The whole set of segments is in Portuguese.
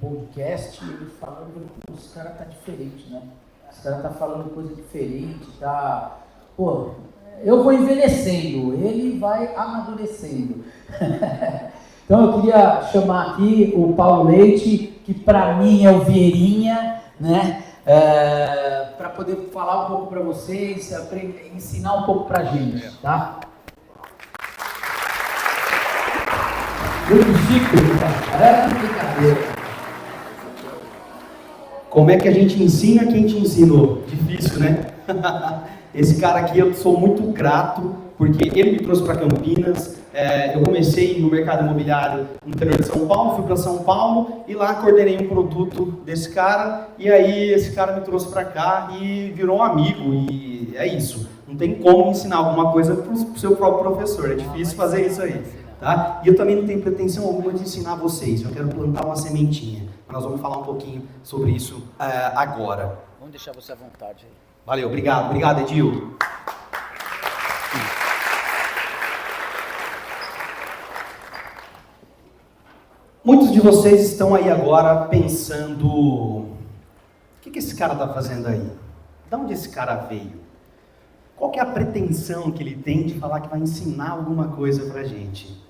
podcast, ele falando que os caras tá diferente, né? Os caras tá falando coisa diferente, tá... Pô, eu vou envelhecendo, ele vai amadurecendo. Então eu queria chamar aqui o Paulo Leite, que para mim é o Vieirinha, né? Para poder falar um pouco para vocês, ensinar um pouco para a gente, tá? Como é que a gente ensina quem te ensinou? Difícil, né? Esse cara aqui eu sou muito grato, porque ele me trouxe para Campinas. Eu comecei no mercado imobiliário no interior de São Paulo, fui para São Paulo e lá coordenei um produto desse cara. E aí esse cara me trouxe para cá e virou um amigo. E é isso. Não tem como ensinar alguma coisa para o seu próprio professor. É difícil fazer isso aí. Tá? E eu também não tenho pretensão alguma de ensinar vocês. Eu quero plantar uma sementinha. Nós vamos falar um pouquinho sobre isso agora. Vamos deixar você à vontade aí. Valeu, obrigado. Obrigado, Edil. Muitos de vocês estão aí agora pensando: o que esse cara está fazendo aí? De onde esse cara veio? Qual que é a pretensão que ele tem de falar que vai ensinar alguma coisa pra gente?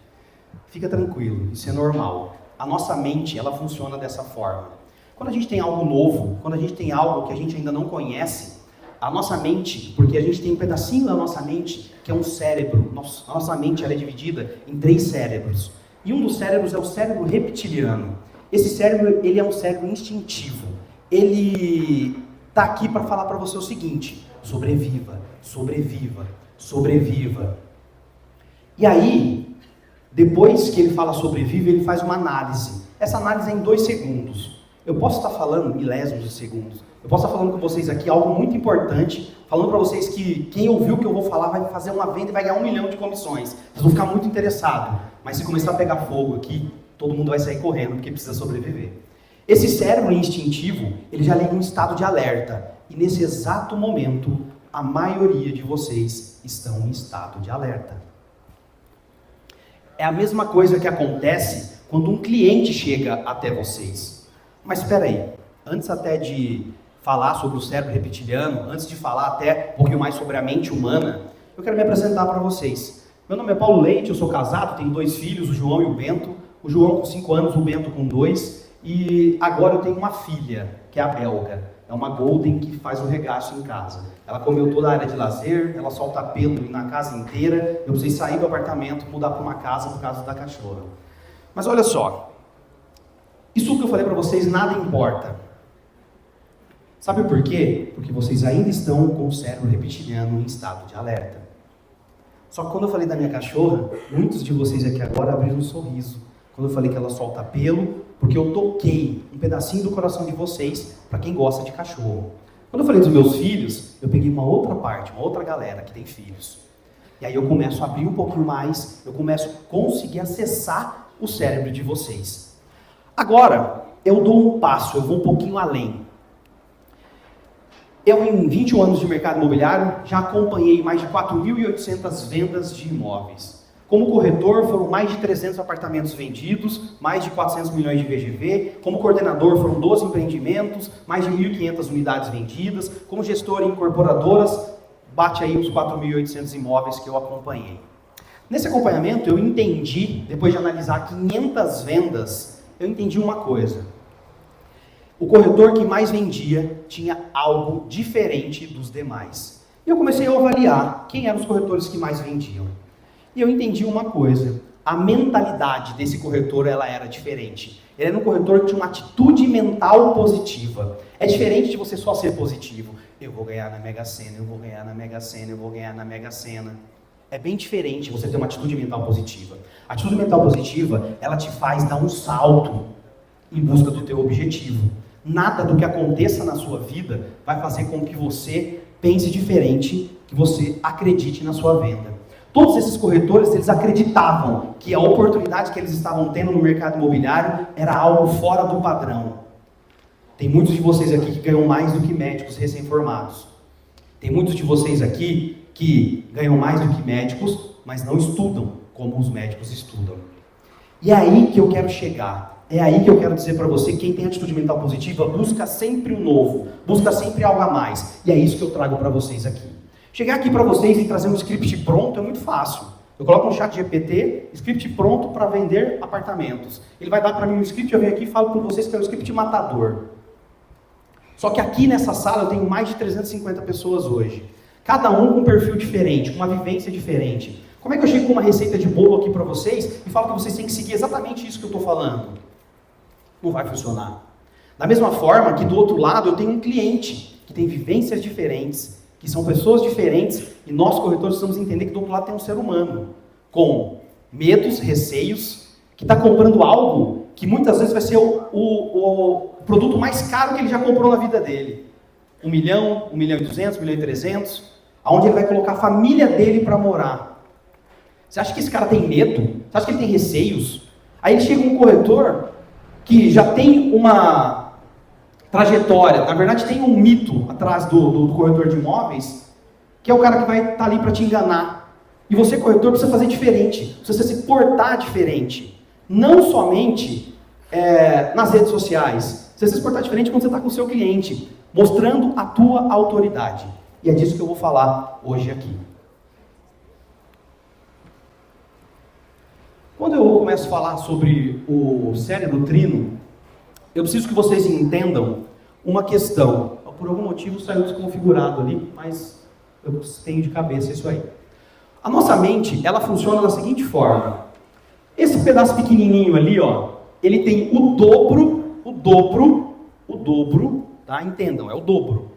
Fica tranquilo, isso é normal. A nossa mente, ela funciona dessa forma. Quando a gente tem algo novo, quando a gente tem algo que a gente ainda não conhece, a nossa mente, porque a gente tem um pedacinho da nossa mente que é um cérebro. Nossa mente ela é dividida em 3 cérebros. E um dos cérebros é o cérebro reptiliano. Esse cérebro, ele é um cérebro instintivo. Ele está aqui para falar para você o seguinte: sobreviva, sobreviva, sobreviva. E aí, depois que ele fala sobreviva, ele faz uma análise. Essa análise é em 2 segundos. Eu posso estar falando milésimos de segundos. Eu posso estar falando com vocês aqui algo muito importante, falando para vocês que quem ouviu o que eu vou falar vai fazer uma venda e vai ganhar 1 milhão de comissões. Vocês vão ficar muito interessados. Mas se começar a pegar fogo aqui, todo mundo vai sair correndo porque precisa sobreviver. Esse cérebro instintivo, ele já liga um estado de alerta. E nesse exato momento, a maioria de vocês estão em estado de alerta. É a mesma coisa que acontece quando um cliente chega até vocês. Mas espera aí, antes até de falar sobre o cérebro reptiliano, antes de falar até um pouquinho mais sobre a mente humana, eu quero me apresentar para vocês. Meu nome é Paulo Leite, eu sou casado, tenho 2 filhos, o João e o Bento. O João com 5 anos, o Bento com 2. E agora eu tenho uma filha, que é a Belga. É uma Golden que faz o regaço em casa. Ela comeu toda a área de lazer, ela solta pelo na casa inteira. Eu precisei sair do apartamento, mudar para uma casa por causa da cachorra. Mas olha só, isso que eu falei para vocês nada importa. Sabe por quê? Porque vocês ainda estão com o cérebro reptiliano em estado de alerta. Só que quando eu falei da minha cachorra, muitos de vocês aqui agora abriram um sorriso. Quando eu falei que ela solta pelo, porque eu toquei um pedacinho do coração de vocês para quem gosta de cachorro. Quando eu falei dos meus filhos, eu peguei uma outra parte, uma outra galera que tem filhos. E aí eu começo a abrir um pouquinho mais, eu começo a conseguir acessar o cérebro de vocês. Agora, eu dou um passo, eu vou um pouquinho além. Eu, em 21 anos de mercado imobiliário, já acompanhei mais de 4.800 vendas de imóveis. Como corretor, foram mais de 300 apartamentos vendidos, mais de 400 milhões de VGV. Como coordenador, foram 12 empreendimentos, mais de 1.500 unidades vendidas. Como gestor em incorporadoras, bate aí os 4.800 imóveis que eu acompanhei. Nesse acompanhamento, eu entendi, depois de analisar 500 vendas, eu entendi uma coisa. O corretor que mais vendia tinha algo diferente dos demais. E eu comecei a avaliar quem eram os corretores que mais vendiam. E eu entendi uma coisa: a mentalidade desse corretor ela era diferente. Ele era um corretor que tinha uma atitude mental positiva. É diferente de você só ser positivo. Eu vou ganhar na Mega Sena, eu vou ganhar na Mega Sena, eu vou ganhar na Mega Sena. É bem diferente você ter uma atitude mental positiva. A atitude mental positiva, ela te faz dar um salto em busca do teu objetivo. Nada do que aconteça na sua vida vai fazer com que você pense diferente, que você acredite na sua venda. Todos esses corretores, eles acreditavam que a oportunidade que eles estavam tendo no mercado imobiliário era algo fora do padrão. Tem muitos de vocês aqui que ganham mais do que médicos recém-formados. Tem muitos de vocês aqui que ganham mais do que médicos, mas não estudam como os médicos estudam. E é aí que eu quero chegar. é aí que eu quero dizer para você, quem tem atitude mental positiva, busca sempre o novo, busca sempre algo a mais. E é isso que eu trago para vocês aqui. Chegar aqui para vocês e trazer um script pronto é muito fácil. Eu coloco no chat GPT, script pronto para vender apartamentos. Ele vai dar para mim um script, eu venho aqui e falo para vocês que é um script matador. Só que aqui nessa sala eu tenho mais de 350 pessoas hoje. Cada um com um perfil diferente, com uma vivência diferente. Como é que eu chego com uma receita de bolo aqui para vocês e falo que vocês têm que seguir exatamente isso que eu estou falando? Não vai funcionar. Da mesma forma que do outro lado eu tenho um cliente que tem vivências diferentes, que são pessoas diferentes, e nós corretores precisamos entender que do outro lado tem um ser humano, com medos, receios, que está comprando algo que muitas vezes vai ser o produto mais caro que ele já comprou na vida dele. 1 milhão, 1 milhão e 200, 1 milhão e 300, aonde ele vai colocar a família dele para morar. Você acha que esse cara tem medo? Você acha que ele tem receios? Aí ele chega um corretor que já tem uma trajetória, na verdade tem um mito atrás do corretor de imóveis, que é o cara que vai estar ali para te enganar. E você, corretor, precisa fazer diferente, precisa se portar diferente. Não somente nas redes sociais, você precisa se portar diferente quando você está com o seu cliente, mostrando a tua autoridade. E é disso que eu vou falar hoje aqui. Quando eu começo a falar sobre o cérebro trino, eu preciso que vocês entendam uma questão. Por algum motivo saiu desconfigurado ali, mas eu tenho de cabeça isso aí. A nossa mente, ela funciona da seguinte forma. Esse pedaço pequenininho ali, ó, ele tem o dobro, tá? Entendam, é o dobro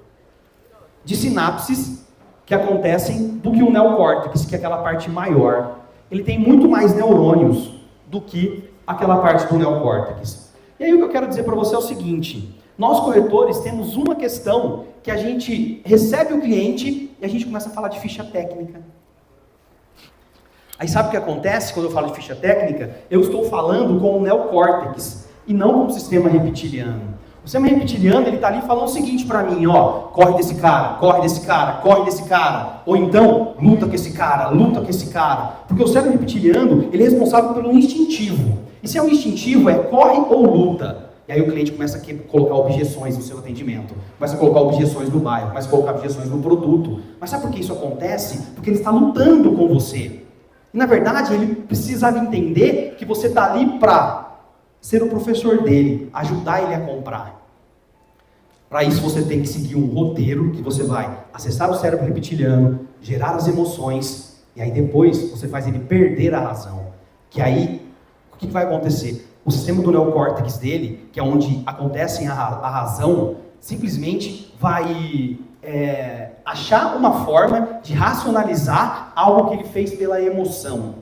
de sinapses que acontecem do que o neocórtex, que é aquela parte maior. Ele tem muito mais neurônios do que aquela parte do neocórtex. E aí o que eu quero dizer para você é o seguinte, nós corretores temos uma questão que a gente recebe o cliente e a gente começa a falar de ficha técnica. Aí sabe o que acontece quando eu falo de ficha técnica? Eu estou falando com o neocórtex e não com o sistema reptiliano. O sistema reptiliano, ele está ali falando o seguinte para mim, ó, corre desse cara, corre desse cara, corre desse cara. Ou então, luta com esse cara, luta com esse cara. Porque o cérebro reptiliano, ele é responsável pelo instintivo. E se é um instintivo, é corre ou luta. E aí o cliente começa a colocar objeções no seu atendimento. Começa a colocar objeções no bairro, começa a colocar objeções no produto. Mas sabe por que isso acontece? Porque ele está lutando com você. E na verdade, ele precisava entender que você está ali para ser o professor dele, ajudar ele a comprar. Para isso você tem que seguir um roteiro que você vai acessar o cérebro reptiliano, gerar as emoções, e aí depois você faz ele perder a razão. Que aí, o que vai acontecer? O sistema do neocórtex dele, que é onde acontece a razão, simplesmente vai achar uma forma de racionalizar algo que ele fez pela emoção.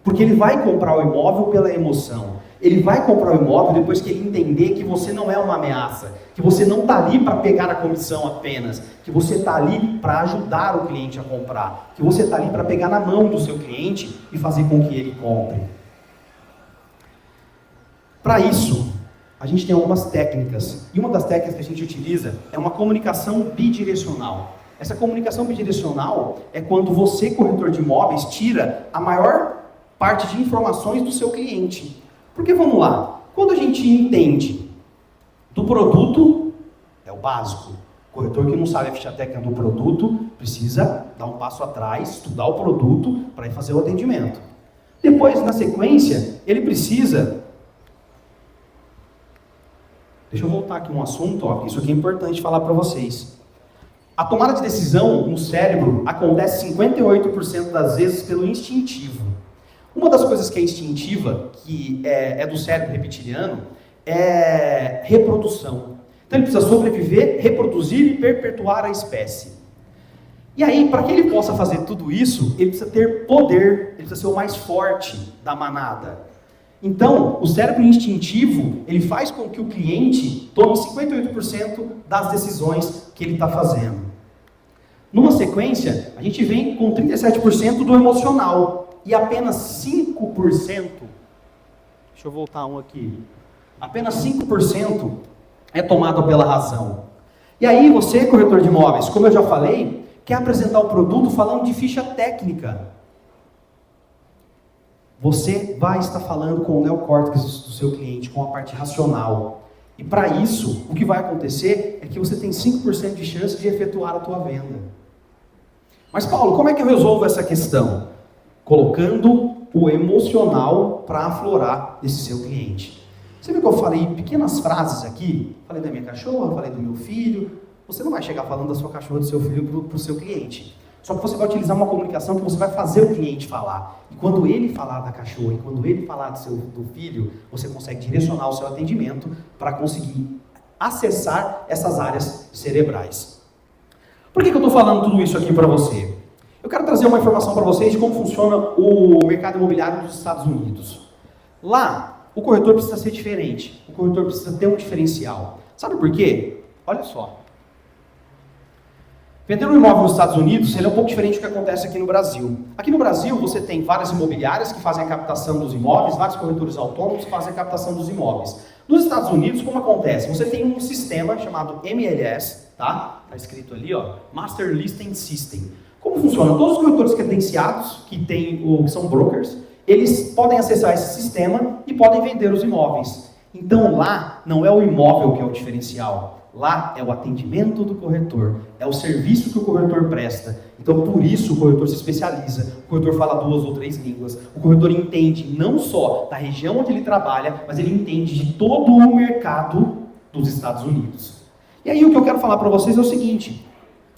Porque ele vai comprar o imóvel pela emoção. Ele vai comprar o imóvel depois que ele entender que você não é uma ameaça, que você não está ali para pegar a comissão apenas, que você está ali para ajudar o cliente a comprar, que você está ali para pegar na mão do seu cliente e fazer com que ele compre. Para isso, a gente tem algumas técnicas, e uma das técnicas que a gente utiliza é uma comunicação bidirecional. Essa comunicação bidirecional é quando você, corretor de imóveis, tira a maior parte de informações do seu cliente. Porque vamos lá, quando a gente entende do produto, é o básico. O corretor que não sabe a ficha técnica do produto, precisa dar um passo atrás, estudar o produto para ir fazer o atendimento. Depois, na sequência, ele precisa... Deixa eu voltar aqui um assunto, ó, isso aqui é importante falar para vocês. A tomada de decisão no cérebro acontece 58% das vezes pelo instintivo. Uma das coisas que é instintiva, que é do cérebro reptiliano, é reprodução. Então ele precisa sobreviver, reproduzir e perpetuar a espécie. E aí, para que ele possa fazer tudo isso, ele precisa ter poder, ele precisa ser o mais forte da manada. Então, o cérebro instintivo, ele faz com que o cliente tome 58% das decisões que ele está fazendo. Numa sequência, a gente vem com 37% do emocional. E apenas 5%, deixa eu voltar um aqui, apenas 5% é tomado pela razão. E aí você, corretor de imóveis, como eu já falei, quer apresentar o produto falando de ficha técnica. você vai estar falando com o neocórtex do seu cliente, com a parte racional. E para isso, o que vai acontecer é que você tem 5% de chance de efetuar a tua venda. Mas Paulo, como é que eu resolvo essa questão? Colocando o emocional para aflorar esse seu cliente. Você viu que eu falei pequenas frases aqui? Falei da minha cachorra, falei do meu filho. Você não vai chegar falando da sua cachorra, do seu filho para o seu cliente. Só que você vai utilizar uma comunicação que você vai fazer o cliente falar. E quando ele falar da cachorra, e quando ele falar do filho, você consegue direcionar o seu atendimento para conseguir acessar essas áreas cerebrais. Por que eu estou falando tudo isso aqui para você? Eu quero trazer uma informação para vocês de como funciona o mercado imobiliário dos Estados Unidos. Lá, o corretor precisa ser diferente. O corretor precisa ter um diferencial. Sabe por quê? Olha só. Vender um imóvel nos Estados Unidos, ele é um pouco diferente do que acontece aqui no Brasil. Aqui no Brasil, você tem várias imobiliárias que fazem a captação dos imóveis, vários corretores autônomos que fazem a captação dos imóveis. Nos Estados Unidos, como acontece? Você tem um sistema chamado MLS, tá? Está escrito ali, ó, Master Listing System. Como funciona? Todos os corretores credenciados, que são brokers, eles podem acessar esse sistema e podem vender os imóveis. Então lá, não é o imóvel que é o diferencial. Lá é o atendimento do corretor, é o serviço que o corretor presta. Então, por isso, o corretor se especializa, o corretor fala 2 ou 3 línguas, o corretor entende não só da região onde ele trabalha, mas ele entende de todo o mercado dos Estados Unidos. E aí, o que eu quero falar para vocês é o seguinte: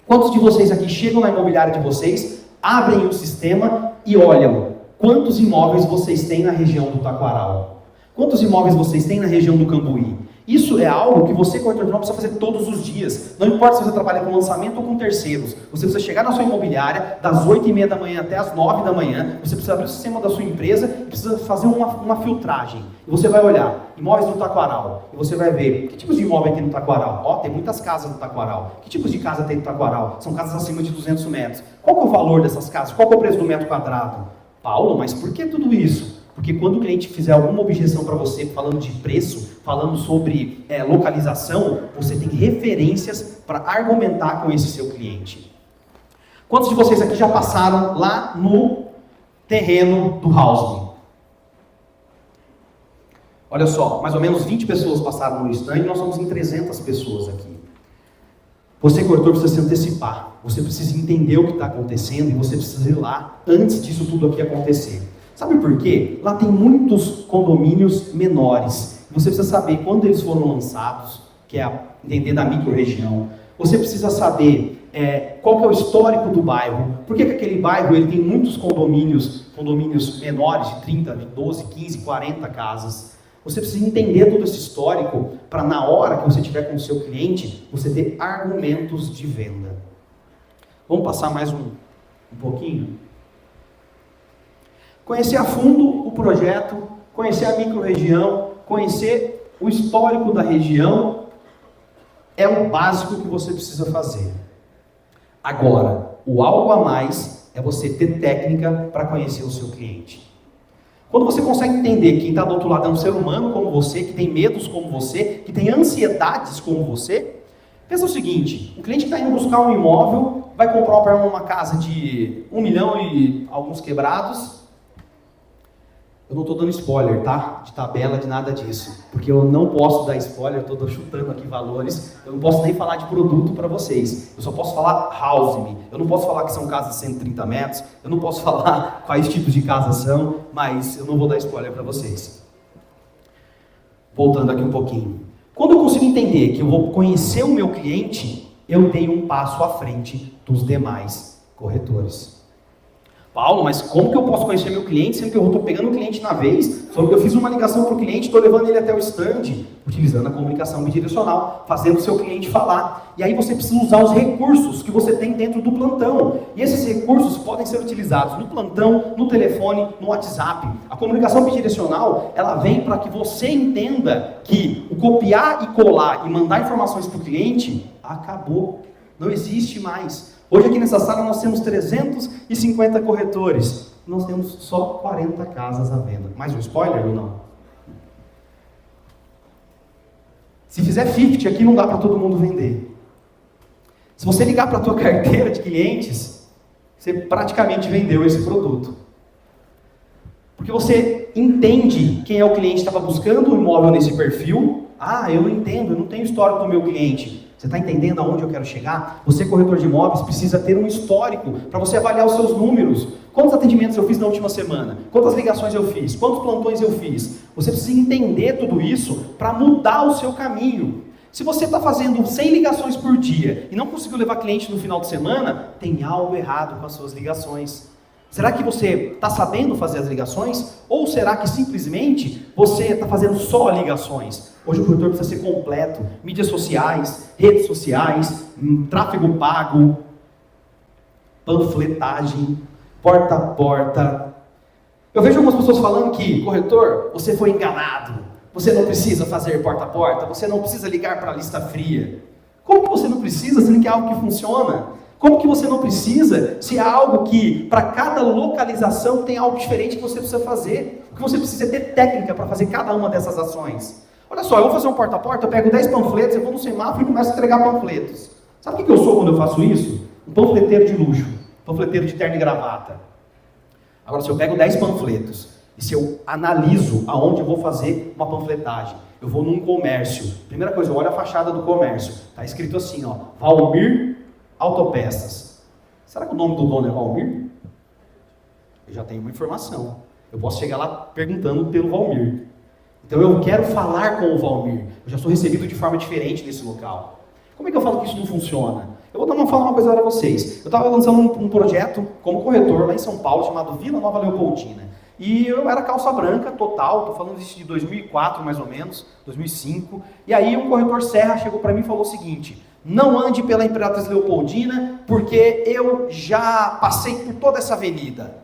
quantos de vocês aqui chegam na imobiliária de vocês, abrem o sistema e olham quantos imóveis vocês têm na região do Taquaral? Quantos imóveis vocês têm na região do Cambuí? Isso é algo que você, corretor de imóveis, precisa fazer todos os dias. Não importa se você trabalha com lançamento ou com terceiros. Você precisa chegar na sua imobiliária, das 8h30 da manhã até as 9 da manhã. Você precisa abrir o sistema da sua empresa e precisa fazer uma filtragem. E você vai olhar imóveis no Taquaral. E você vai ver que tipos de imóvel tem no Taquaral. Ó, tem muitas casas no Taquaral. Que tipos de casa tem no Taquaral? São casas acima de 200 metros. Qual que é o valor dessas casas? Qual que é o preço do metro quadrado? Paulo, mas por que tudo isso? Porque quando o cliente fizer alguma objeção para você, falando de preço, falando sobre localização, você tem referências para argumentar com esse seu cliente. Quantos de vocês aqui já passaram lá no terreno do housing? Olha só, mais ou menos 20 pessoas passaram no stand e nós somos em 300 pessoas aqui. Você, corretor, precisa se antecipar. Você precisa entender o que está acontecendo e você precisa ir lá antes disso tudo aqui acontecer. Sabe por quê? Lá tem muitos condomínios menores. Você precisa saber quando eles foram lançados, que é entender da micro-região. Você precisa saber qual que é o histórico do bairro. Por que aquele bairro ele tem muitos condomínios menores, de 30, de 12, 15, 40 casas. Você precisa entender todo esse histórico para na hora que você estiver com o seu cliente, você ter argumentos de venda. Vamos passar mais um pouquinho? Conhecer a fundo o projeto, conhecer a micro-região, conhecer o histórico da região, é o básico que você precisa fazer. Agora, o algo a mais é você ter técnica para conhecer o seu cliente. Quando você consegue entender que quem está do outro lado é um ser humano como você, que tem medos como você, que tem ansiedades como você, pensa o seguinte: o cliente que está indo buscar um imóvel, vai comprar uma casa de 1 milhão e alguns quebrados. Eu não estou dando spoiler, tá? De tabela, de nada disso. Porque eu não posso dar spoiler, eu estou chutando aqui valores. Eu não posso nem falar de produto para vocês. Eu só posso falar house. Eu não posso falar que são casas de 130 metros. Eu não posso falar quais tipos de casas são. Mas eu não vou dar spoiler para vocês. Voltando aqui um pouquinho. Quando eu consigo entender que eu vou conhecer o meu cliente, eu dei um passo à frente dos demais corretores. Paulo, mas como que eu posso conhecer meu cliente sendo que eu estou pegando o cliente na vez? Só que eu fiz uma ligação para o cliente, estou levando ele até o stand, utilizando a comunicação bidirecional, fazendo o seu cliente falar. E aí você precisa usar os recursos que você tem dentro do plantão. E esses recursos podem ser utilizados no plantão, no telefone, no WhatsApp. A comunicação bidirecional, ela vem para que você entenda que o copiar e colar e mandar informações para o cliente acabou. Não existe mais. Hoje aqui nessa sala nós temos 350 corretores. Nós temos só 40 casas à venda. Mais um spoiler ou não? Se fizer 50 aqui não dá para todo mundo vender. Se você ligar para a tua carteira de clientes, você praticamente vendeu esse produto. Porque você entende quem é o cliente que estava buscando um imóvel nesse perfil. Ah, eu não entendo, eu não tenho histórico do meu cliente. Você está entendendo aonde eu quero chegar? Você, corretor de imóveis, precisa ter um histórico para você avaliar os seus números. Quantos atendimentos eu fiz na última semana? Quantas ligações eu fiz? Quantos plantões eu fiz? Você precisa entender tudo isso para mudar o seu caminho. Se você está fazendo 100 ligações por dia e não conseguiu levar cliente no final de semana, tem algo errado com as suas ligações. Será que você está sabendo fazer as ligações? Ou será que simplesmente você está fazendo só ligações? Hoje o corretor precisa ser completo. Mídias sociais, redes sociais, tráfego pago, panfletagem, porta a porta. Eu vejo algumas pessoas falando que, corretor, você foi enganado. Você não precisa fazer porta a porta. Você não precisa ligar para a lista fria. Como que você não precisa, sendo que é algo que funciona? Como que você não precisa, se é algo que, para cada localização, tem algo diferente que você precisa fazer? Porque você precisa ter técnica para fazer cada uma dessas ações. Olha só, eu vou fazer um porta-a-porta, eu pego 10 panfletos, eu vou no semáforo e começo a entregar panfletos. Sabe o que eu sou quando eu faço isso? Um panfleteiro de luxo, panfleteiro de terno e gravata. Agora, se eu pego 10 panfletos, e se eu analiso aonde eu vou fazer uma panfletagem, eu vou num comércio. Primeira coisa, eu olho a fachada do comércio. Está escrito assim, ó, Valmir Autopeças. Será que o nome do dono é Valmir? Eu já tenho uma informação. Eu posso chegar lá perguntando pelo Valmir. Então eu quero falar com o Valmir. Eu já sou recebido de forma diferente nesse local. Como é que eu falo que isso não funciona? Eu vou falar uma coisa para vocês. Eu estava lançando um projeto como corretor lá em São Paulo, chamado Vila Nova Leopoldina. E eu era calça branca total, estou falando disso de 2004 mais ou menos, 2005. E aí um corretor Serra chegou para mim e falou o seguinte: não ande pela Imperatriz Leopoldina, porque eu já passei por toda essa avenida.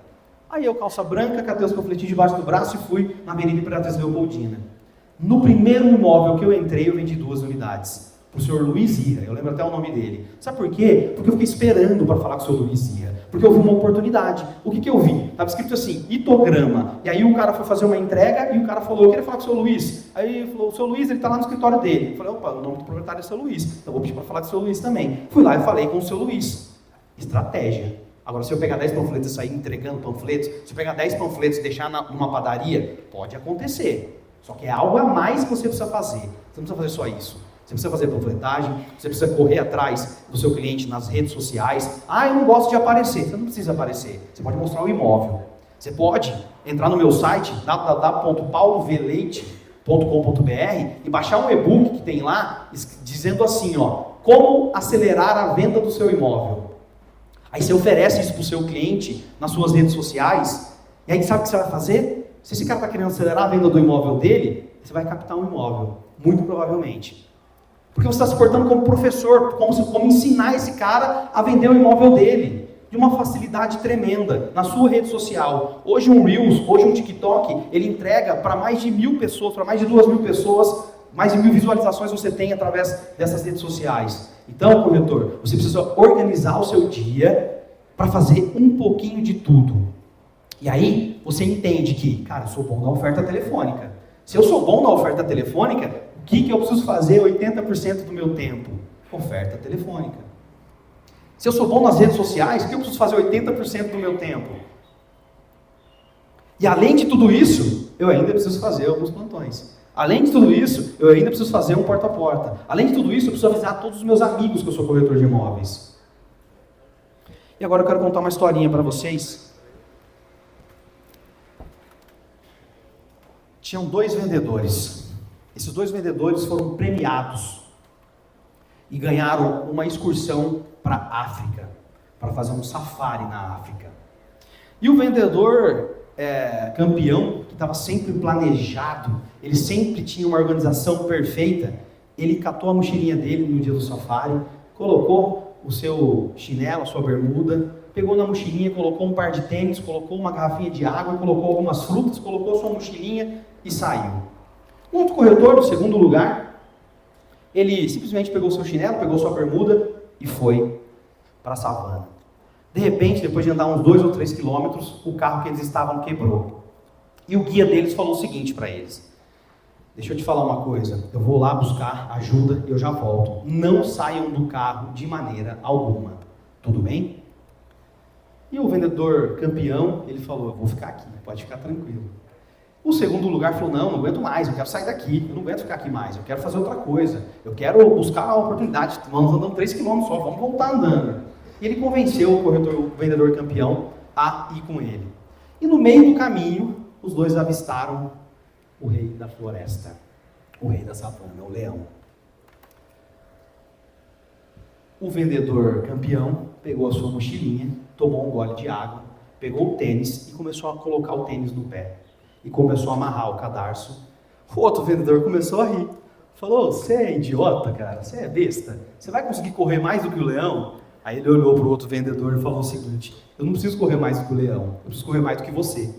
Aí eu, calça branca, catei os panfletinhos debaixo do braço e fui na Avenida Imperatriz Leopoldina. No primeiro imóvel que eu entrei, eu vendi 2 unidades. Para o senhor Luiz Ira, eu lembro até o nome dele. Sabe por quê? Porque eu fiquei esperando para falar com o senhor Luiz Ira. Porque eu vi uma oportunidade. O que eu vi? Estava escrito assim, Itograma. E aí o cara foi fazer uma entrega e o cara falou, eu queria falar com o senhor Luiz. Aí ele falou, o senhor Luiz, ele está lá no escritório dele. Eu falei, opa, o nome do proprietário é o senhor Luiz. Então vou pedir para falar com o senhor Luiz também. Fui lá e falei com o senhor Luiz. Estratégia. Agora, se eu pegar 10 panfletos e sair entregando panfletos, se eu pegar 10 panfletos e deixar numa padaria, pode acontecer. Só que é algo a mais que você precisa fazer. Você não precisa fazer só isso. Você precisa fazer panfletagem, você precisa correr atrás do seu cliente nas redes sociais. Ah, eu não gosto de aparecer. Você não precisa aparecer. Você pode mostrar o imóvel. Você pode entrar no meu site, www.pauloveleite.com.br e baixar um e-book que tem lá, dizendo assim, ó, como acelerar a venda do seu imóvel. Aí você oferece isso para o seu cliente nas suas redes sociais, e aí sabe o que você vai fazer? Se esse cara está querendo acelerar a venda do imóvel dele, você vai captar um imóvel, muito provavelmente. Porque você está se portando como professor, como ensinar esse cara a vender o imóvel dele, de uma facilidade tremenda, na sua rede social. Hoje um Reels, hoje um TikTok, ele entrega para mais de 1.000 pessoas, para mais de 2.000 pessoas, mais de 1.000 visualizações você tem através dessas redes sociais. Então, corretor, você precisa organizar o seu dia para fazer um pouquinho de tudo. E aí, você entende que, cara, eu sou bom na oferta telefônica. Se eu sou bom na oferta telefônica, o que eu preciso fazer 80% do meu tempo? Oferta telefônica. Se eu sou bom nas redes sociais, o que eu preciso fazer 80% do meu tempo? E além de tudo isso, eu ainda preciso fazer alguns plantões. Além de tudo isso, eu ainda preciso fazer um porta-a-porta. Além de tudo isso, eu preciso avisar todos os meus amigos que eu sou corretor de imóveis. E agora eu quero contar uma historinha para vocês. Tinham 2 vendedores. Esses 2 vendedores foram premiados e ganharam uma excursão para a África, para fazer um safari na África. E o vendedor campeão, que estava sempre planejado, ele sempre tinha uma organização perfeita, ele catou a mochilinha dele no dia do safari, colocou o seu chinelo, a sua bermuda, pegou na mochilinha, colocou um par de tênis, colocou uma garrafinha de água, colocou algumas frutas, colocou sua mochilinha e saiu. Um outro corretor, no segundo lugar, ele simplesmente pegou seu chinelo, pegou sua bermuda e foi para a savana. De repente, depois de andar uns 2 ou 3 quilômetros, o carro que eles estavam quebrou. E o guia deles falou o seguinte para eles: deixa eu te falar uma coisa, eu vou lá buscar ajuda e eu já volto. Não saiam do carro de maneira alguma. Tudo bem? E o vendedor campeão, ele falou, eu vou ficar aqui, pode ficar tranquilo. O segundo lugar falou, não aguento mais, eu quero sair daqui, eu não aguento ficar aqui mais, eu quero fazer outra coisa, eu quero buscar uma oportunidade, nós andamos 3 km só, vamos voltar andando. E ele convenceu o vendedor campeão a ir com ele. E no meio do caminho, os dois avistaram o rei da floresta, o rei da savana, o leão. O vendedor campeão pegou a sua mochilinha, tomou um gole de água, pegou o tênis e começou a colocar o tênis no pé. E começou a amarrar o cadarço. O outro vendedor começou a rir. Falou, você é idiota, cara, você é besta. Você vai conseguir correr mais do que o leão? Aí ele olhou para o outro vendedor e falou o seguinte, eu não preciso correr mais do que o leão, eu preciso correr mais do que você.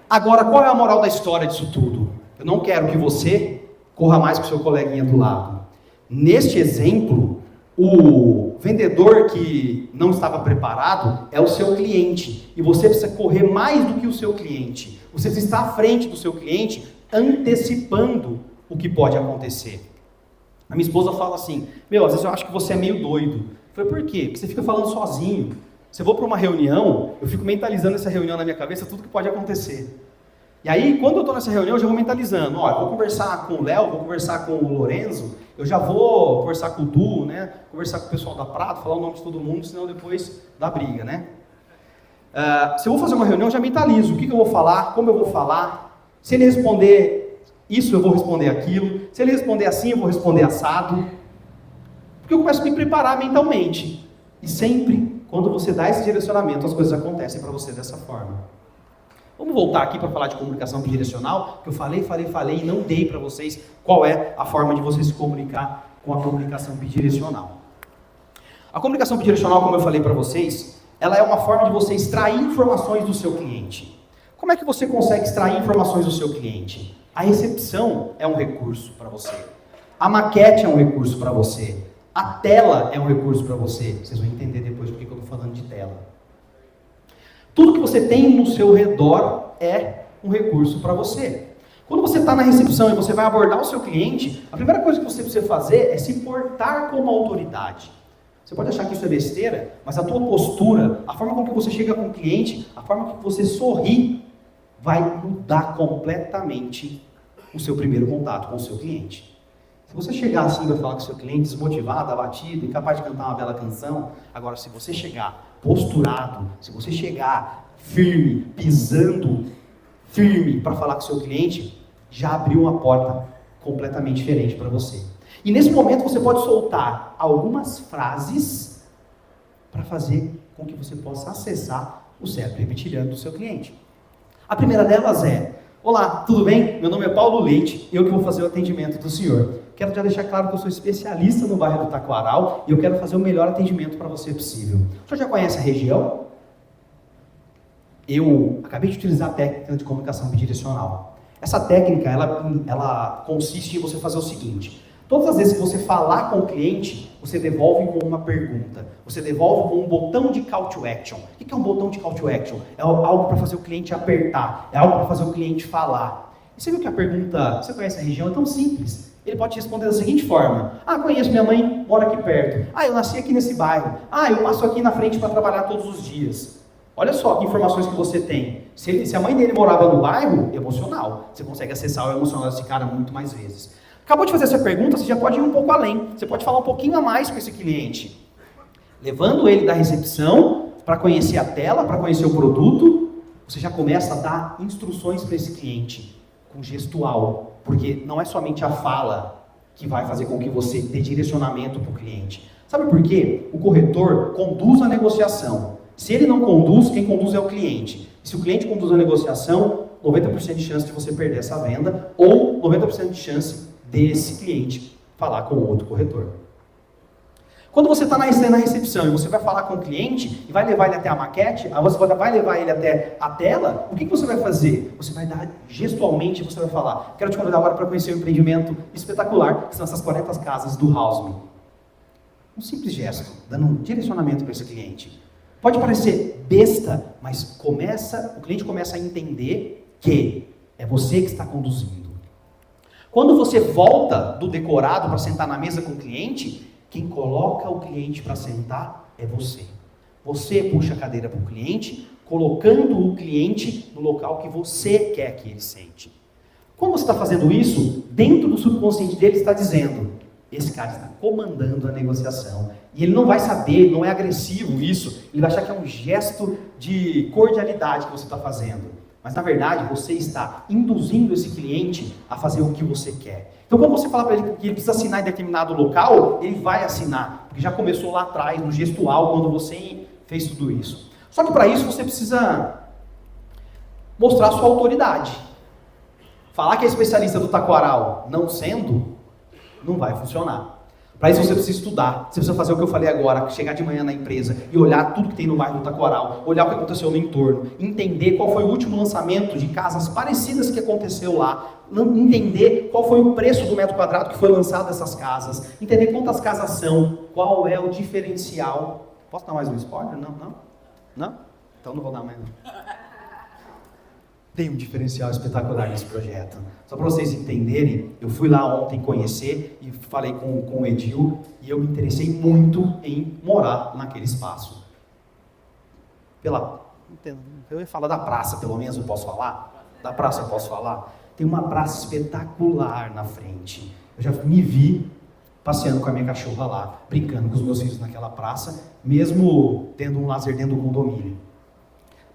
Agora, qual é a moral da história disso tudo? Eu não quero que você corra mais que o seu coleguinha do lado. Neste exemplo, o vendedor que não estava preparado é o seu cliente. E você precisa correr mais do que o seu cliente. Você precisa estar à frente do seu cliente, antecipando o que pode acontecer. A minha esposa fala assim, às vezes eu acho que você é meio doido. Eu falei, por quê? Porque você fica falando sozinho. Se eu vou para uma reunião, eu fico mentalizando essa reunião na minha cabeça, tudo que pode acontecer. E aí, quando eu estou nessa reunião, eu já vou mentalizando. Eu vou conversar com o Léo, vou conversar com o Lorenzo, eu já vou conversar com o Du, né? Conversar com o pessoal da Prado, falar o nome de todo mundo, senão depois dá briga, né? Se eu vou fazer uma reunião, eu já mentalizo o que eu vou falar, como eu vou falar. Se ele responder isso, eu vou responder aquilo. Se ele responder assim, eu vou responder assado. Porque eu começo a me preparar mentalmente. E sempre, quando você dá esse direcionamento, as coisas acontecem para você dessa forma. Vamos voltar aqui para falar de comunicação bidirecional, que eu falei e não dei para vocês qual é a forma de você se comunicar com a comunicação bidirecional. A comunicação bidirecional, como eu falei para vocês, ela é uma forma de você extrair informações do seu cliente. Como é que você consegue extrair informações do seu cliente? A recepção é um recurso para você. A maquete é um recurso para você. A tela é um recurso para você. Vocês vão entender depois porque eu estou falando de tela. Tudo que você tem no seu redor é um recurso para você. Quando você está na recepção e você vai abordar o seu cliente, a primeira coisa que você precisa fazer é se portar como autoridade. Você pode achar que isso é besteira, mas a tua postura, a forma com que você chega com o cliente, a forma com que você sorri, vai mudar completamente o seu primeiro contato com o seu cliente. Se você chegar assim e vai falar com o seu cliente desmotivado, abatido, incapaz de cantar uma bela canção, agora se você chegar posturado, se você chegar firme, pisando firme para falar com o seu cliente, já abriu uma porta completamente diferente para você. E nesse momento você pode soltar algumas frases para fazer com que você possa acessar o cérebro reptiliano do seu cliente. A primeira delas é: olá, tudo bem? Meu nome é Paulo Leite, eu que vou fazer o atendimento do senhor. Quero já deixar claro que eu sou especialista no bairro do Taquaral e eu quero fazer o melhor atendimento para você possível. O senhor já conhece a região? Eu acabei de utilizar a técnica de comunicação bidirecional. Essa técnica, ela consiste em você fazer o seguinte: todas as vezes que você falar com o cliente, você devolve com uma pergunta. Você devolve com um botão de call to action. O que é um botão de call to action? É algo para fazer o cliente apertar, é algo para fazer o cliente falar. E você viu que a pergunta, você conhece a região? É tão simples. Ele pode te responder da seguinte forma: conheço, minha mãe mora aqui perto. Eu nasci aqui nesse bairro. Eu passo aqui na frente para trabalhar todos os dias. Olha só que informações que você tem. Se a mãe dele morava no bairro, emocional. Você consegue acessar o emocional desse cara muito mais vezes. Acabou de fazer essa pergunta, você já pode ir um pouco além. Você pode falar um pouquinho a mais com esse cliente. Levando ele da recepção para conhecer a tela, para conhecer o produto, você já começa a dar instruções para esse cliente, com gestual. Porque não é somente a fala que vai fazer com que você dê direcionamento para o cliente. Sabe por quê? O corretor conduz a negociação. Se ele não conduz, quem conduz é o cliente. Se o cliente conduz a negociação, 90% de chance de você perder essa venda ou 90% de chance desse cliente falar com o outro corretor. Quando você está na recepção e você vai falar com o cliente e vai levar ele até a maquete, você vai levar ele até a tela, o que você vai fazer? Você vai dar gestualmente, você vai falar: quero te convidar agora para conhecer um empreendimento espetacular, que são essas 40 casas do House Me. Um simples gesto, dando um direcionamento para esse cliente. Pode parecer besta, mas o cliente começa a entender que é você que está conduzindo. Quando você volta do decorado para sentar na mesa com o cliente, quem coloca o cliente para sentar é você. Você puxa a cadeira para o cliente, colocando o cliente no local que você quer que ele sente. Quando você está fazendo isso, dentro do subconsciente dele está dizendo, esse cara está comandando a negociação. E ele não vai saber, não é agressivo isso, ele vai achar que é um gesto de cordialidade que você está fazendo. Mas na verdade, você está induzindo esse cliente a fazer o que você quer. Então quando você fala para ele que ele precisa assinar em determinado local, ele vai assinar. Porque já começou lá atrás, no gestual, quando você fez tudo isso. Só que para isso você precisa mostrar a sua autoridade. Falar que é especialista do taquaral, não sendo, não vai funcionar. Para isso você precisa estudar, você precisa fazer o que eu falei agora, chegar de manhã na empresa e olhar tudo que tem no bairro do Taquaral, olhar o que aconteceu no entorno, entender qual foi o último lançamento de casas parecidas que aconteceu lá, entender qual foi o preço do metro quadrado que foi lançado essas casas, entender quantas casas são, qual é o diferencial. Posso dar mais um spoiler? Não? Então não vou dar mais não. Tem um diferencial espetacular nesse projeto. Só para vocês entenderem, eu fui lá ontem conhecer e falei com o Edil e eu me interessei muito em morar naquele espaço. Eu ia falar da praça, pelo menos eu posso falar? Da praça eu posso falar? Tem uma praça espetacular na frente. Eu já me vi passeando com a minha cachorra lá, brincando com os meus filhos naquela praça, mesmo tendo um lazer dentro do condomínio.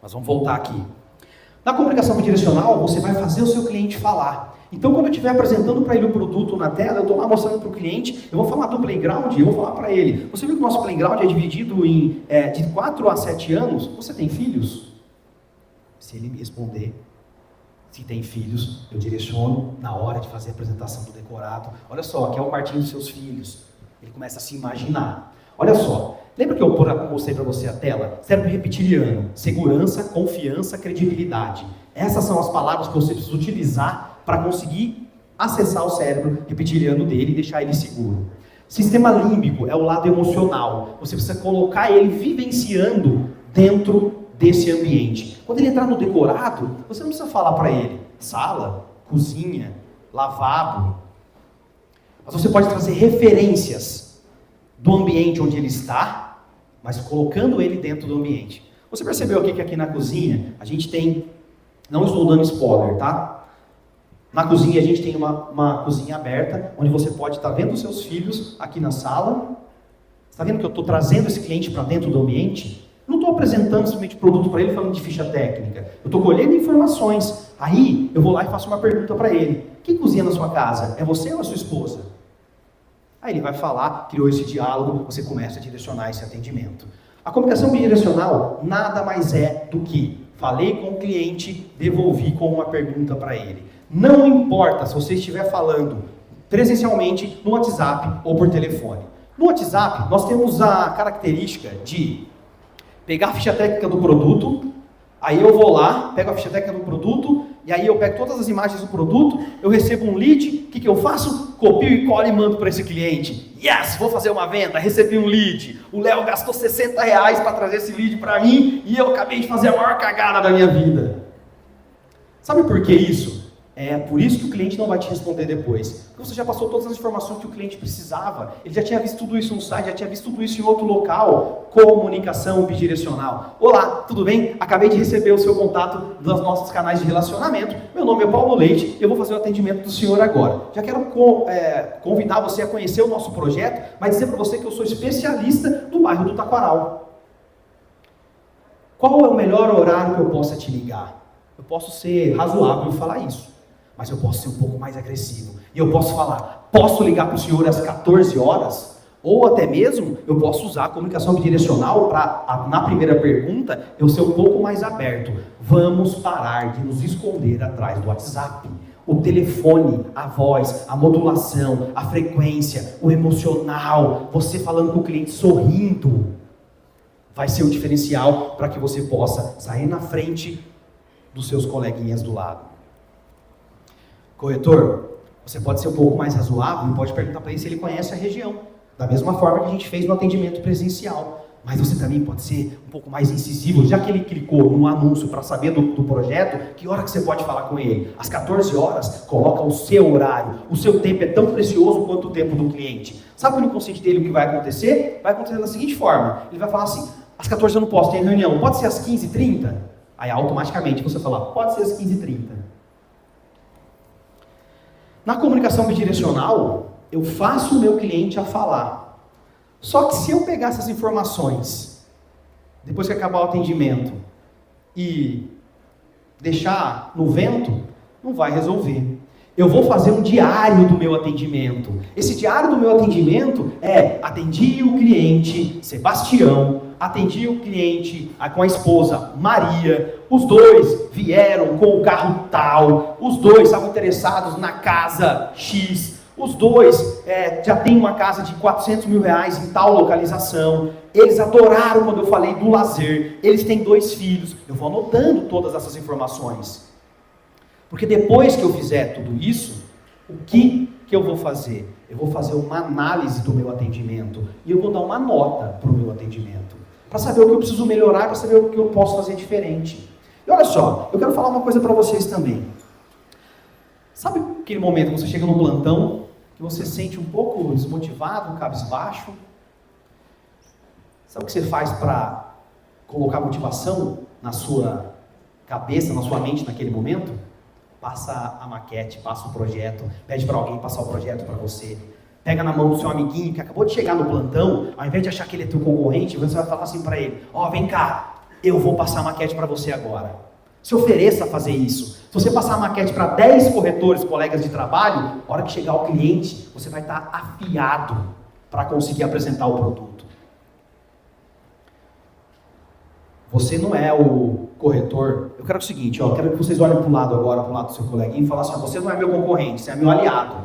Mas vamos voltar aqui. Na comunicação bidirecional, você vai fazer o seu cliente falar. Então, quando eu estiver apresentando para ele o produto na tela, eu estou lá mostrando para o cliente, eu vou falar do playground, eu vou falar para ele. Você viu que o nosso playground é dividido em de 4 a 7 anos? Você tem filhos? Se ele me responder, se tem filhos, eu direciono na hora de fazer a apresentação do decorado. Olha só, aqui é o quartinho dos seus filhos. Ele começa a se imaginar. Olha só. Lembra que eu mostrei para você a tela? Cérebro reptiliano, segurança, confiança, credibilidade. Essas são as palavras que você precisa utilizar para conseguir acessar o cérebro reptiliano dele e deixar ele seguro. Sistema límbico é o lado emocional. Você precisa colocar ele vivenciando dentro desse ambiente. Quando ele entrar no decorado, você não precisa falar para ele sala, cozinha, lavabo. Mas você pode trazer referências do ambiente onde ele está, mas colocando ele dentro do ambiente. Você percebeu aqui que aqui na cozinha, a gente tem, não estou dando spoiler, tá? Na cozinha a gente tem uma cozinha aberta, onde você pode estar vendo os seus filhos aqui na sala. Está vendo que eu estou trazendo esse cliente para dentro do ambiente? Eu não estou apresentando simplesmente produto para ele falando de ficha técnica. Eu estou colhendo informações. Aí eu vou lá e faço uma pergunta para ele. Quem cozinha na sua casa? É você ou a sua esposa? Aí ele vai falar, criou esse diálogo, você começa a direcionar esse atendimento. A comunicação bidirecional nada mais é do que falei com o cliente, devolvi com uma pergunta para ele. Não importa se você estiver falando presencialmente no WhatsApp ou por telefone. No WhatsApp, nós temos a característica de pegar a ficha técnica do produto, aí eu vou lá, pego a ficha técnica do produto, e aí eu pego todas as imagens do produto, eu recebo um lead, o que eu faço? Copio e colo e mando para esse cliente. Yes, vou fazer uma venda, recebi um lead. O Léo gastou R$60 para trazer esse lead para mim, e eu acabei de fazer a maior cagada da minha vida. Sabe por que isso? É por isso que o cliente não vai te responder depois. Porque você já passou todas as informações que o cliente precisava. Ele já tinha visto tudo isso no site, já tinha visto tudo isso em outro local. Comunicação bidirecional. Olá, tudo bem? Acabei de receber o seu contato dos nossos canais de relacionamento. Meu nome é Paulo Leite e eu vou fazer o atendimento do senhor agora. Já quero convidar você a conhecer o nosso projeto, mas dizer para você que eu sou especialista do bairro do Taquaral. Qual é o melhor horário que eu possa te ligar? Eu posso ser razoável e falar isso. Mas eu posso ser um pouco mais agressivo. E eu posso falar, posso ligar para o senhor às 14 horas? Ou até mesmo, eu posso usar a comunicação bidirecional para, na primeira pergunta, eu ser um pouco mais aberto. Vamos parar de nos esconder atrás do WhatsApp. O telefone, a voz, a modulação, a frequência, o emocional, você falando com o cliente sorrindo, vai ser o diferencial para que você possa sair na frente dos seus coleguinhas do lado. Corretor, você pode ser um pouco mais razoável e pode perguntar para ele se ele conhece a região. Da mesma forma que a gente fez no atendimento presencial. Mas você também pode ser um pouco mais incisivo, já que ele clicou no anúncio para saber do projeto, que hora que você pode falar com ele? Às 14 horas, coloca o seu horário. O seu tempo é tão precioso quanto o tempo do cliente. Sabe no inconsciente dele o que vai acontecer? Vai acontecer da seguinte forma. Ele vai falar assim, Às 14 eu não posso, tem reunião. Pode ser às 15h30? Aí automaticamente você fala, pode ser às 15h30. Na comunicação bidirecional, eu faço o meu cliente a falar. Só que se eu pegar essas informações, depois que acabar o atendimento, e deixar no vento, não vai resolver. Eu vou fazer um diário do meu atendimento. Esse diário do meu atendimento atendi o cliente Sebastião, atendi o cliente com a esposa Maria, os dois vieram com o carro tal, os dois estavam interessados na casa X, os dois já têm uma casa de 400 mil reais em tal localização, eles adoraram quando eu falei do lazer, eles têm 2 filhos, eu vou anotando todas essas informações. Porque depois que eu fizer tudo isso, o que eu vou fazer? Eu vou fazer uma análise do meu atendimento e eu vou dar uma nota para o meu atendimento, para saber o que eu preciso melhorar, para saber o que eu posso fazer diferente. E olha só, eu quero falar uma coisa para vocês também. Sabe aquele momento que você chega no plantão, que você se sente um pouco desmotivado, cabisbaixo? Sabe o que você faz para colocar motivação na sua cabeça, na sua mente naquele momento? Passa a maquete, passa o projeto, pede para alguém passar o projeto para você. Pega na mão do seu amiguinho que acabou de chegar no plantão, ao invés de achar que ele é teu concorrente, você vai falar assim para ele, vem cá, eu vou passar a maquete para você agora. Se ofereça a fazer isso. Se você passar a maquete para 10 corretores, colegas de trabalho, na hora que chegar o cliente, você vai estar afiado para conseguir apresentar o produto. Você não é o corretor. Eu quero o seguinte, quero que vocês olhem para o lado agora, para o lado do seu coleguinha e falem assim, você não é meu concorrente, você é meu aliado.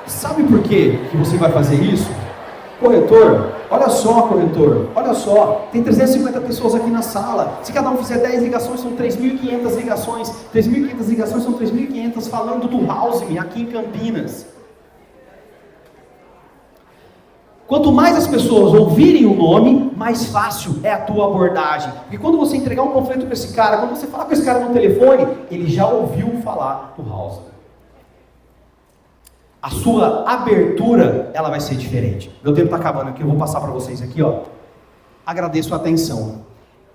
Sabe por que você vai fazer isso? Corretor, olha só, tem 350 pessoas aqui na sala, se cada um fizer 10 ligações, são 3.500 ligações, 3.500 ligações são 3.500 falando do House Me aqui em Campinas. Quanto mais as pessoas ouvirem o nome, mais fácil é a tua abordagem. Porque quando você entregar um panfleto para esse cara, quando você falar com esse cara no telefone, ele já ouviu falar do House. A sua abertura, ela vai ser diferente. Meu tempo está acabando aqui, eu vou passar para vocês aqui, Agradeço a atenção.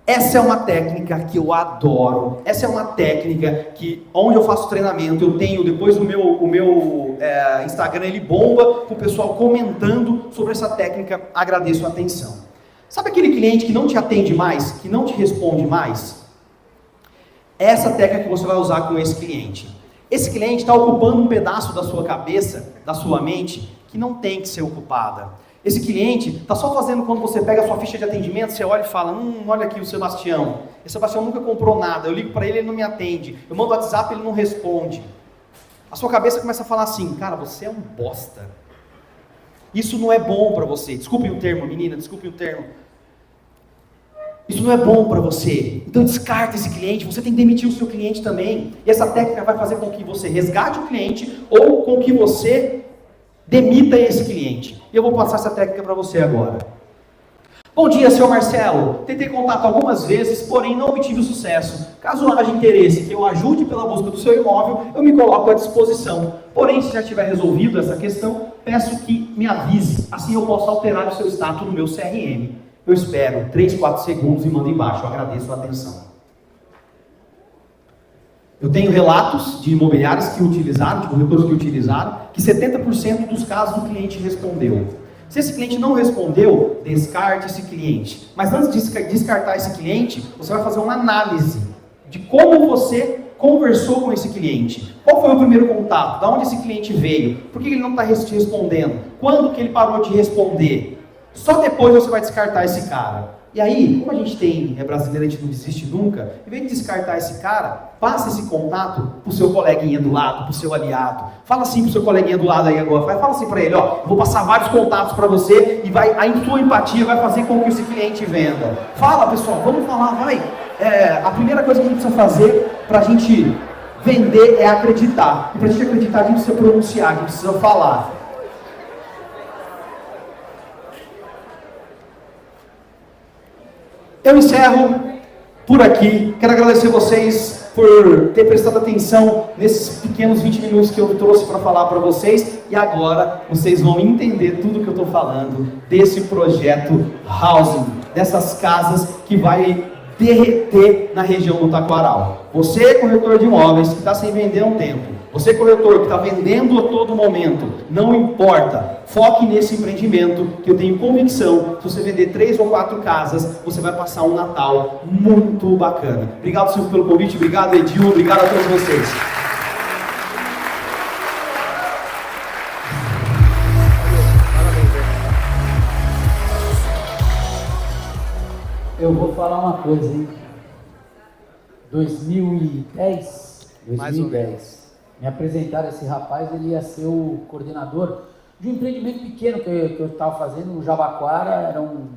Essa é uma técnica que eu adoro. Essa é uma técnica que, onde eu faço treinamento, eu tenho, depois o meu Instagram, ele bomba com o pessoal comentando sobre essa técnica, agradeço a atenção. Sabe aquele cliente que não te atende mais, que não te responde mais? Essa técnica que você vai usar com esse cliente. Esse cliente está ocupando um pedaço da sua cabeça, da sua mente, que não tem que ser ocupada. Esse cliente está só fazendo quando você pega a sua ficha de atendimento, você olha e fala, olha aqui o Sebastião. Esse Sebastião nunca comprou nada, eu ligo para ele, ele não me atende. Eu mando WhatsApp, ele não responde. A sua cabeça começa a falar assim, cara, você é um bosta. Isso não é bom para você. Desculpem o termo, menina, desculpem o termo. Isso não é bom para você. Então descarta esse cliente, você tem que demitir o seu cliente também. E essa técnica vai fazer com que você resgate o cliente ou com que você demita esse cliente. E eu vou passar essa técnica para você agora. Bom dia, senhor Marcelo. Tentei contato algumas vezes, porém não obtive sucesso. Caso haja interesse que eu ajude pela busca do seu imóvel, eu me coloco à disposição. Porém, se já tiver resolvido essa questão, peço que me avise. Assim eu posso alterar o seu status no meu CRM. Eu espero 3, 4 segundos e mando embaixo. Eu agradeço a atenção. Eu tenho relatos de imobiliários que utilizaram, de corretores que utilizaram, que 70% dos casos o cliente respondeu. Se esse cliente não respondeu, descarte esse cliente. Mas antes de descartar esse cliente, você vai fazer uma análise de como você conversou com esse cliente. Qual foi o primeiro contato? Da onde esse cliente veio? Por que ele não está te respondendo? Quando que ele parou de responder? Só depois você vai descartar esse cara. E aí, como a gente é brasileiro, a gente não desiste nunca, em vez de descartar esse cara, passa esse contato pro seu coleguinha do lado, pro seu aliado. Fala assim pro seu coleguinha do lado aí agora, fala assim para ele, eu vou passar vários contatos para você e a sua empatia vai fazer com que esse cliente venda. Fala, pessoal, vamos falar, vai. A primeira coisa que a gente precisa fazer pra gente vender é acreditar. E pra gente acreditar, a gente precisa pronunciar, a gente precisa falar. Eu encerro por aqui. Quero agradecer vocês. por ter prestado atenção nesses pequenos 20 minutos que eu trouxe para falar para vocês. E agora vocês vão entender tudo que eu estou falando desse projeto Housing, dessas casas que vai derreter na região do Taquaral. Você, corretor de imóveis, que está sem vender há um tempo, você, corretor, que está vendendo a todo momento, não importa, foque nesse empreendimento, que eu tenho convicção, se você vender 3 ou 4 casas, você vai passar um Natal muito bacana. Obrigado, Silvio, pelo convite, obrigado, Edil, obrigado a todos vocês. Eu vou falar uma coisa, hein? 2010, me apresentaram esse rapaz, ele ia ser o coordenador de um empreendimento pequeno que eu estava fazendo no Jabaquara, não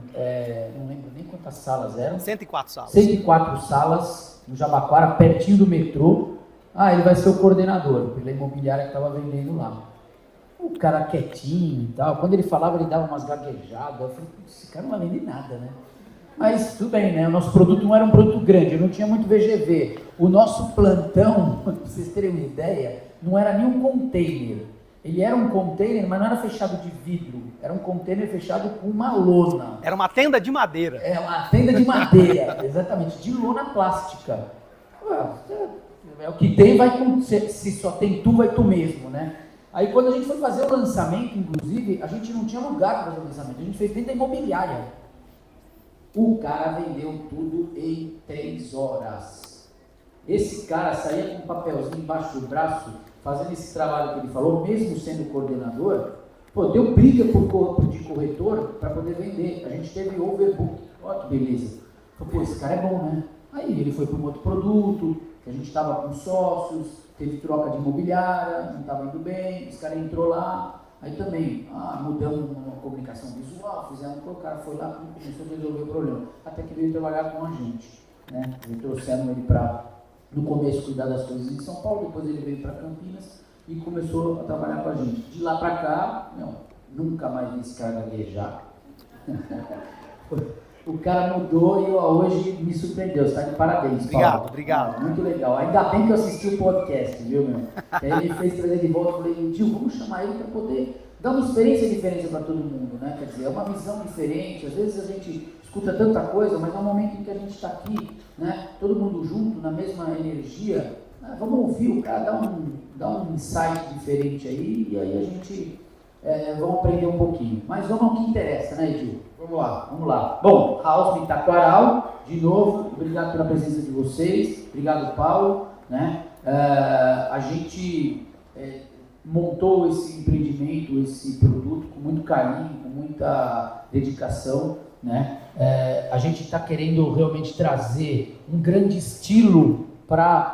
lembro nem quantas salas eram. 104 salas. 104 salas no Jabaquara, pertinho do metrô. Ele vai ser o coordenador, pela imobiliária que estava vendendo lá. O cara quietinho e tal, quando ele falava, ele dava umas gaguejadas. Eu falei, esse cara não vai vender nada, né? Mas tudo bem, né? O nosso produto não era um produto grande, não tinha muito VGV. O nosso plantão, para vocês terem uma ideia, não era nem um container. Ele era um container, mas não era fechado de vidro. Era um container fechado com uma lona. Era uma tenda de madeira. É, uma tenda de madeira, exatamente, de lona plástica. É o que tem, vai com... Se só tem tu, vai tu mesmo, né? Aí quando a gente foi fazer o lançamento, inclusive, a gente não tinha lugar para fazer o lançamento. A gente fez dentro da imobiliária. O cara vendeu tudo em 3 horas. Esse cara saía com um papelzinho embaixo do braço, fazendo esse trabalho que ele falou, mesmo sendo coordenador, deu briga de corretor para poder vender. A gente teve overbook. Olha que beleza. Falei, esse cara é bom, né? Aí ele foi para um outro produto, que a gente estava com sócios, teve troca de imobiliária, não estava indo bem, esse cara entrou lá. Aí também, mudamos uma comunicação visual, o cara foi lá e começou a resolver o problema. Até que veio trabalhar com a gente, né? Trouxeram ele para, no começo, cuidar das coisas em São Paulo, depois ele veio para Campinas e começou a trabalhar com a gente. De lá para cá, nunca mais vi esse cara gaguejar. O cara mudou e hoje me surpreendeu. Você está de parabéns, Paulo. Obrigado. Muito legal. Ainda bem que eu assisti o podcast, viu, meu? Aí ele fez trazer de volta. Eu falei, tio, vamos chamar ele para poder dar uma experiência diferente para todo mundo, né? Quer dizer, é uma visão diferente. Às vezes a gente escuta tanta coisa, mas é um momento em que a gente está aqui, né? Todo mundo junto, na mesma energia. Vamos ouvir o cara, dar um insight diferente aí, e aí a gente vamos aprender um pouquinho. Mas vamos ao que interessa, né, Edil? Vamos lá. Bom, Housing Taquaral, de novo, obrigado pela presença de vocês, obrigado, Paulo, né? A gente montou esse empreendimento, esse produto com muito carinho, com muita dedicação, né? A gente está querendo realmente trazer um grande estilo para